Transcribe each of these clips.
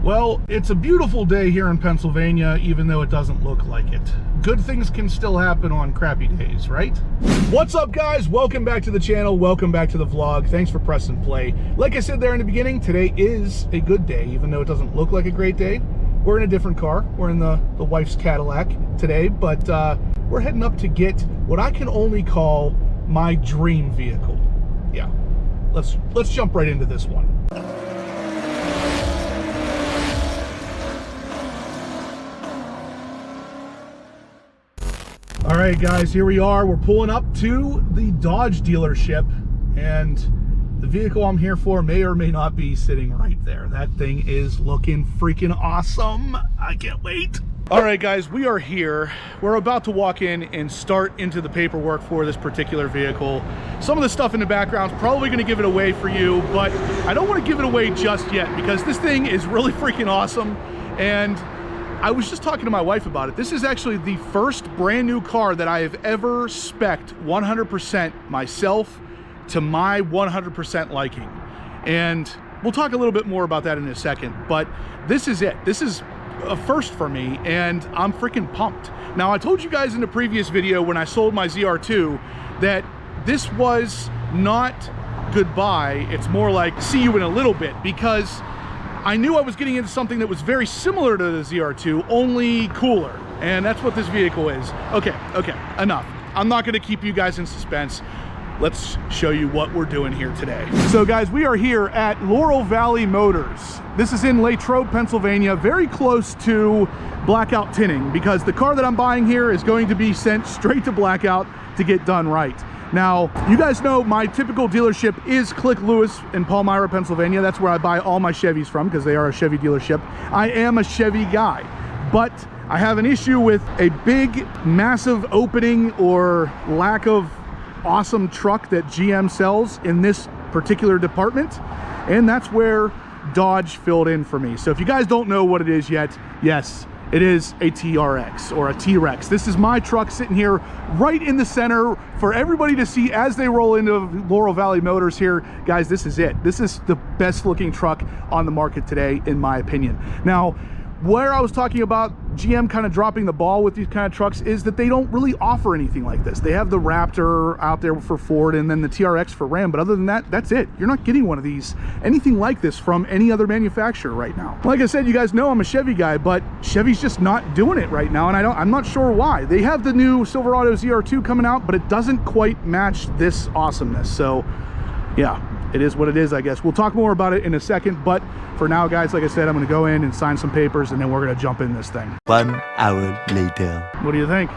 Well, it's a beautiful day here in Pennsylvania, even though it doesn't look like it. Good things can still happen on crappy days, right? What's up, guys? Welcome back to the channel. Welcome back to the vlog. Thanks for pressing play. Like I said there in the beginning, today is a good day, even though it doesn't look like a great day. We're in a different car. We're in the wife's Cadillac today, but we're heading up to get what I can only call my dream vehicle. Yeah, let's jump right into this one. All right, guys, here we are. We're pulling up to the Dodge dealership, and the vehicle I'm here for may or may not be sitting right there. That thing is looking freaking awesome. I can't wait. All right, guys, we are here. We're about to walk in and start into the paperwork for this particular vehicle. Some of the stuff in the background is probably going to give it away for you, but I don't want to give it away just yet because this thing is really freaking awesome. And I was just talking to my wife about it. This is actually the first brand new car that I have ever spec'd 100% myself to my 100% liking. And we'll talk a little bit more about that in a second, but this is it. This is a first for me, and I'm freaking pumped. Now, I told you guys in the previous video when I sold my ZR2 that this was not goodbye. It's more like see you in a little bit, because I knew I was getting into something that was very similar to the ZR2, only cooler. And that's what this vehicle is. Okay, enough. I'm not gonna keep you guys in suspense. Let's show you what we're doing here today. So guys, we are here at Laurel Valley Motors. This is in Latrobe, Pennsylvania, very close to blackout tinting, because the car that I'm buying here is going to be sent straight to blackout to get done right. Now, you guys know my typical dealership is Click Lewis in Palmyra, Pennsylvania. That's where I buy all my Chevys from, because they are a Chevy dealership. I am a Chevy guy, but I have an issue with a big, massive opening or lack of awesome truck that GM sells in this particular department, and that's where Dodge filled in for me. So if you guys don't know what it is yet, yes, it is a TRX or a T-Rex. This is my truck sitting here right in the center for everybody to see as they roll into Laurel Valley Motors here. Guys, this is it. This is the best looking truck on the market today, in my opinion. Now, where I was talking about GM kind of dropping the ball with these kind of trucks is that they don't really offer anything like this. They have the Raptor out there for Ford and then the TRX for Ram, but other than that, that's it. You're not getting one of these, anything like this from any other manufacturer right now. Like I said, you guys know I'm a Chevy guy, but Chevy's just not doing it right now, and I'm not sure why. They have the new Silverado ZR2 coming out, but it doesn't quite match this awesomeness. So yeah, it is what it is, I guess. We'll talk more about it in a second, but for now, guys, like I said, I'm gonna go in and sign some papers, and then we're gonna jump in this thing. 1 hour later. What do you think?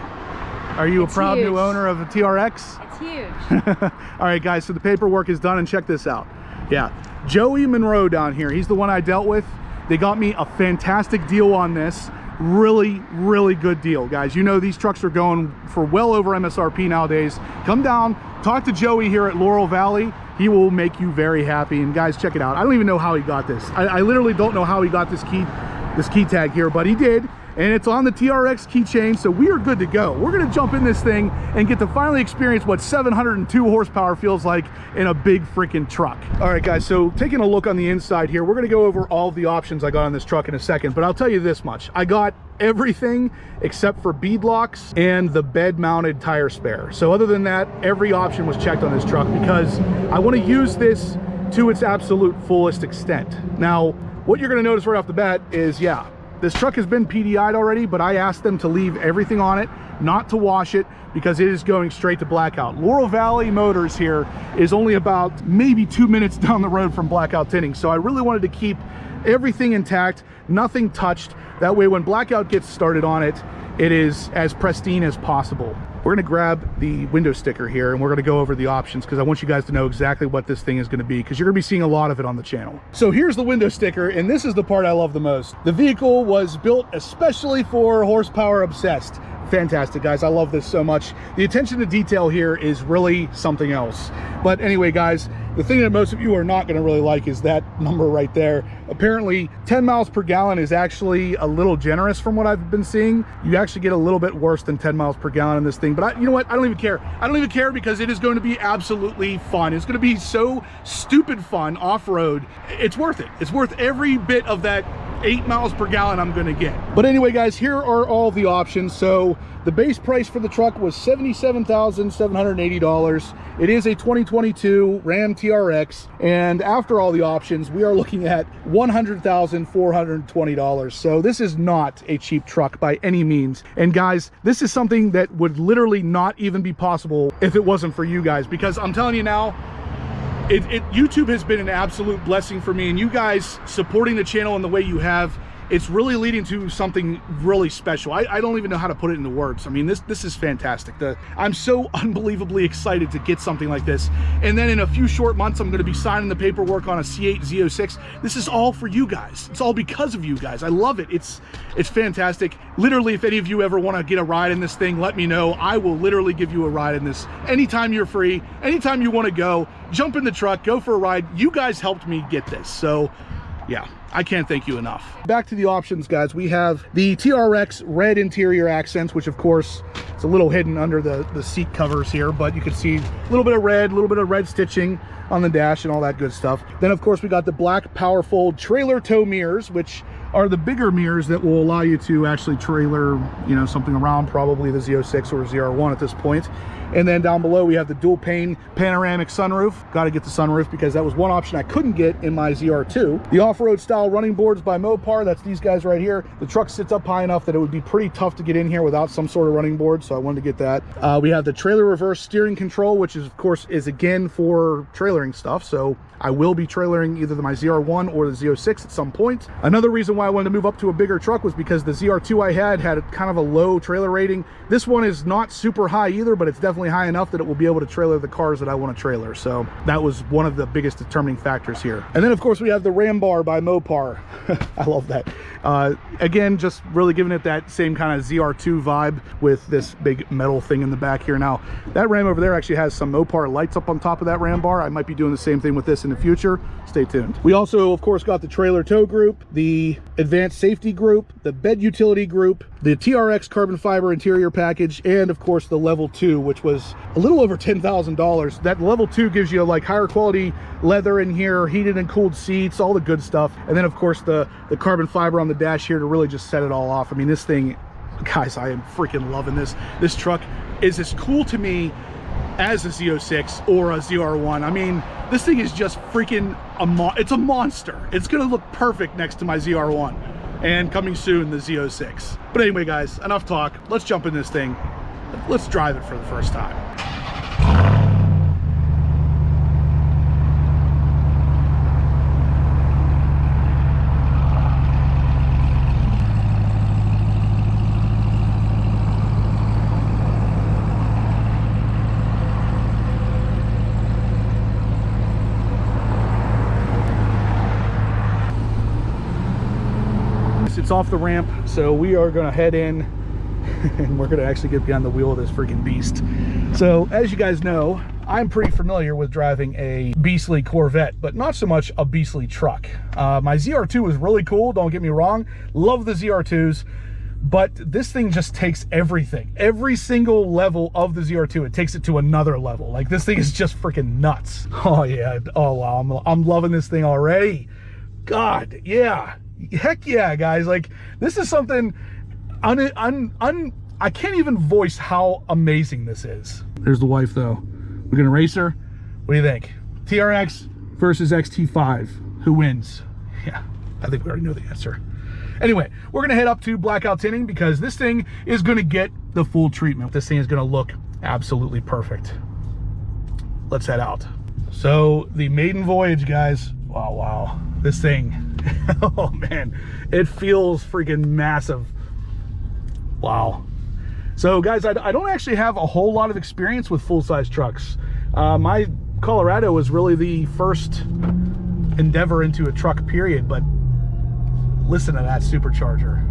Are you a proud new owner of a TRX? It's huge. All right, guys, so the paperwork is done, and check this out. Yeah, Joey Monroe down here, he's the one I dealt with. They got me a fantastic deal on this. Really, really good deal, guys. You know these trucks are going for well over MSRP nowadays. Come down, talk to Joey here at Laurel Valley. He will make you very happy. And guys, check it out. I don't even know how he got this. I literally don't know how he got this key tag here, but he did. And it's on the TRX keychain, so we are good to go. We're gonna jump in this thing and get to finally experience what 702 horsepower feels like in a big freaking truck. All right, guys, so taking a look on the inside here, we're gonna go over all the options I got on this truck in a second, but I'll tell you this much. I got everything except for bead locks and the bed mounted tire spare. So other than that, every option was checked on this truck because I wanna use this to its absolute fullest extent. Now, what you're gonna notice right off the bat is, yeah, this truck has been PDI'd already, but I asked them to leave everything on it, not to wash it, because it is going straight to blackout. Laurel Valley Motors here is only about maybe 2 minutes down the road from blackout tinting. So I really wanted to keep everything intact, nothing touched. That way when blackout gets started on it, it is as pristine as possible. We're gonna grab the window sticker here and we're gonna go over the options because I want you guys to know exactly what this thing is gonna be, because you're gonna be seeing a lot of it on the channel. So here's the window sticker, and this is the part I love the most. The vehicle was built especially for horsepower obsessed. Fantastic, guys. I love this so much. The attention to detail here is really something else. But anyway, guys, the thing that most of you are not going to really like is that number right there. Apparently 10 miles per gallon is actually a little generous from what I've been seeing. You actually get a little bit worse than 10 miles per gallon in this thing, but you know what? I don't even care. I don't even care because it is going to be absolutely fun. It's going to be so stupid fun off-road. It's worth it. It's worth every bit of that 8 miles per gallon I'm gonna get. But anyway, guys, here are all the options. So the base price for the truck was $77,780. It is a 2022 Ram TRX, and after all the options, we are looking at $100,420. So this is not a cheap truck by any means. And guys, this is something that would literally not even be possible if it wasn't for you guys, because I'm telling you now, YouTube has been an absolute blessing for me, and you guys supporting the channel in the way you have, it's really leading to something really special. I don't even know how to put it into words. I mean, this is fantastic. I'm so unbelievably excited to get something like this. And then in a few short months, I'm gonna be signing the paperwork on a C8 Z06. This is all for you guys. It's all because of you guys. I love it. It's fantastic. Literally, if any of you ever wanna get a ride in this thing, let me know. I will literally give you a ride in this. Anytime you're free, anytime you wanna go, jump in the truck, go for a ride. You guys helped me get this. So yeah, I can't thank you enough. Back to the options, guys. We have the TRX red interior accents, which of course, it's a little hidden under the seat covers here, but you can see a little bit of red stitching on the dash and all that good stuff. Then of course we got the black powerful trailer tow mirrors, which are the bigger mirrors that will allow you to actually trailer, you know, something around, probably the Z06 or ZR1 at this point. And then down below we have the dual pane panoramic sunroof. Got to get the sunroof because that was one option I couldn't get in my ZR2. The off-road style running boards by Mopar, that's these guys right here. The truck sits up high enough that it would be pretty tough to get in here without some sort of running board, so I wanted to get that. We have the trailer reverse steering control, which is of course is again for trailering stuff, so I will be trailering either my ZR1 or the Z06 at some point. Another reason why I wanted to move up to a bigger truck was because the ZR2 I had a kind of a low trailer rating. This one is not super high either, but it's definitely high enough that it will be able to trailer the cars that I want to trailer. So that was one of the biggest determining factors here. And then of course we have the Ram bar by Mopar. I love that. Again, just really giving it that same kind of ZR2 vibe with this big metal thing in the back here. Now that Ram over there actually has some Mopar lights up on top of that Ram bar. I might be doing the same thing with this in the future. Stay tuned. We also of course got the trailer tow group, the advanced safety group, the bed utility group, the TRX carbon fiber interior package, and of course the level 2, which was a little over $10,000. That level 2 gives you like higher quality leather in here, heated and cooled seats, all the good stuff. And then of course the carbon fiber on the dash here to really just set it all off. I mean, this thing, guys, I am freaking loving this. This truck is as cool to me as a Z06 or a ZR1. I mean, this thing is just freaking it's a monster. It's gonna look perfect next to my ZR1, and coming soon the Z06. But anyway, guys, enough talk. Let's jump in this thing. Let's drive it for the first time. It's off the ramp, so we are gonna head in and we're gonna actually get behind the wheel of this freaking beast. So as you guys know, I'm pretty familiar with driving a beastly Corvette, but not so much a beastly truck. My ZR2 was really cool, don't get me wrong. Love the ZR2s, but this thing just takes everything. Every single level of the ZR2, it takes it to another level. Like, this thing is just freaking nuts. Oh yeah, oh wow, I'm loving this thing already. God, yeah. Heck yeah, guys. Like, this is something I can't even voice how amazing this is. There's the wife though. We're gonna race her. What do you think? TRX versus XT5, who wins? Yeah, I think we already know the answer. Anyway, we're gonna head up to blackout tinting because this thing is gonna get the full treatment. This thing is gonna look absolutely perfect. Let's head out. So the maiden voyage, guys. Wow, this thing. Oh man, it feels freaking massive. Wow. So guys, I don't actually have a whole lot of experience with full-size trucks. My Colorado was really the first endeavor into a truck period, but listen to that supercharger.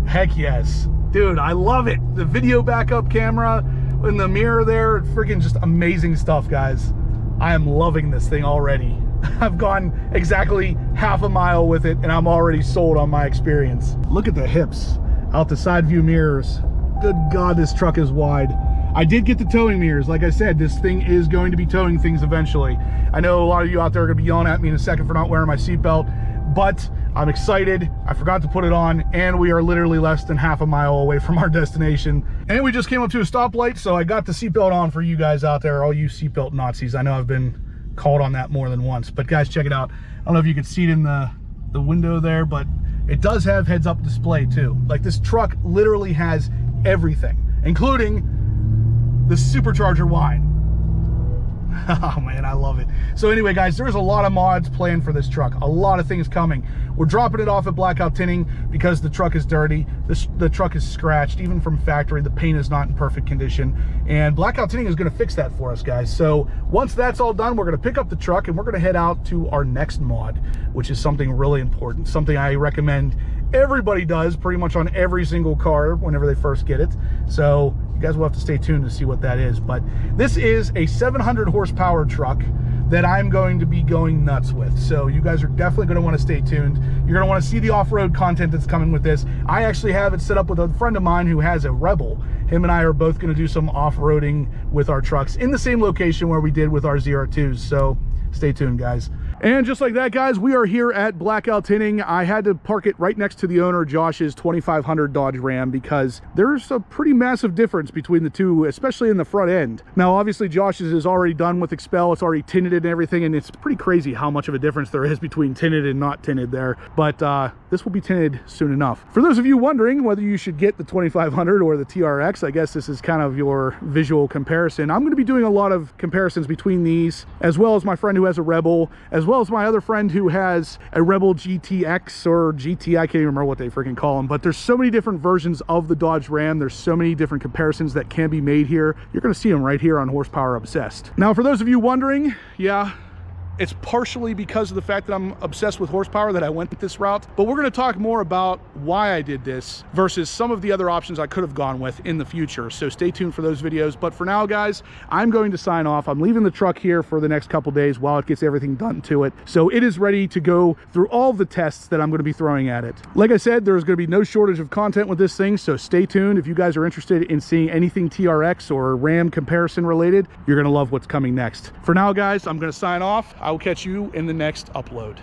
Heck yes. Dude, I love it. The video backup camera in the mirror there, freaking just amazing stuff, guys. I am loving this thing already. I've gone exactly half a mile with it and I'm already sold on my experience. Look at the hips out the side view mirrors. Good God, this truck is wide. I did get the towing mirrors. Like I said, this thing is going to be towing things eventually. I know a lot of you out there are gonna be yelling at me in a second for not wearing my seatbelt, but I'm excited. I forgot to put it on, and we are literally less than half a mile away from our destination. And we just came up to a stoplight, so I got the seatbelt on for you guys out there, all you seatbelt Nazis. I know I've been called on that more than once, but guys, check it out. I don't know if you can see it in the window there, but it does have heads-up display too. Like, this truck literally has everything, including the supercharger wine. Oh man, I love it. So anyway, guys, there's a lot of mods planned for this truck. A lot of things coming. We're dropping it off at Blackout Tinting because the truck is dirty. The truck is scratched, even from factory. The paint is not in perfect condition. And Blackout Tinting is going to fix that for us, guys. So once that's all done, we're going to pick up the truck and we're going to head out to our next mod, which is something really important. Something I recommend everybody does pretty much on every single car whenever they first get it. So you guys will have to stay tuned to see what that is. But this is a 700 horsepower truck that I'm going to be going nuts with. So you guys are definitely going to want to stay tuned. You're going to want to see the off-road content that's coming with this. I actually have it set up with a friend of mine who has a Rebel. Him and I are both going to do some off-roading with our trucks in the same location where we did with our ZR2s. So stay tuned, guys. And just like that, guys, we are here at Blackout Tinting. I had to park it right next to the owner, Josh's 2500 Dodge Ram, because there's a pretty massive difference between the two, especially in the front end. Now, obviously, Josh's is already done with XPEL. It's already tinted and everything, and it's pretty crazy how much of a difference there is between tinted and not tinted there. But this will be tinted soon enough. For those of you wondering whether you should get the 2500 or the TRX, I guess this is kind of your visual comparison. I'm going to be doing a lot of comparisons between these, as well as my friend who has a Rebel, as well as my other friend who has a Rebel GTX or GT, I can't even remember what they freaking call them, but there's so many different versions of the Dodge Ram. There's so many different comparisons that can be made here. You're going to see them right here on Horsepower Obsessed. Now, for those of you wondering, yeah, it's partially because of the fact that I'm obsessed with horsepower that I went this route, but we're going to talk more about why I did this versus some of the other options I could have gone with in the future. So stay tuned for those videos. But for now, guys, I'm going to sign off. I'm leaving the truck here for the next couple days while it gets everything done to it. So it is ready to go through all the tests that I'm going to be throwing at it. Like I said, there's going to be no shortage of content with this thing, so stay tuned. If you guys are interested in seeing anything TRX or Ram comparison related, you're going to love what's coming next. For now, guys, I'm going to sign off. I will catch you in the next upload.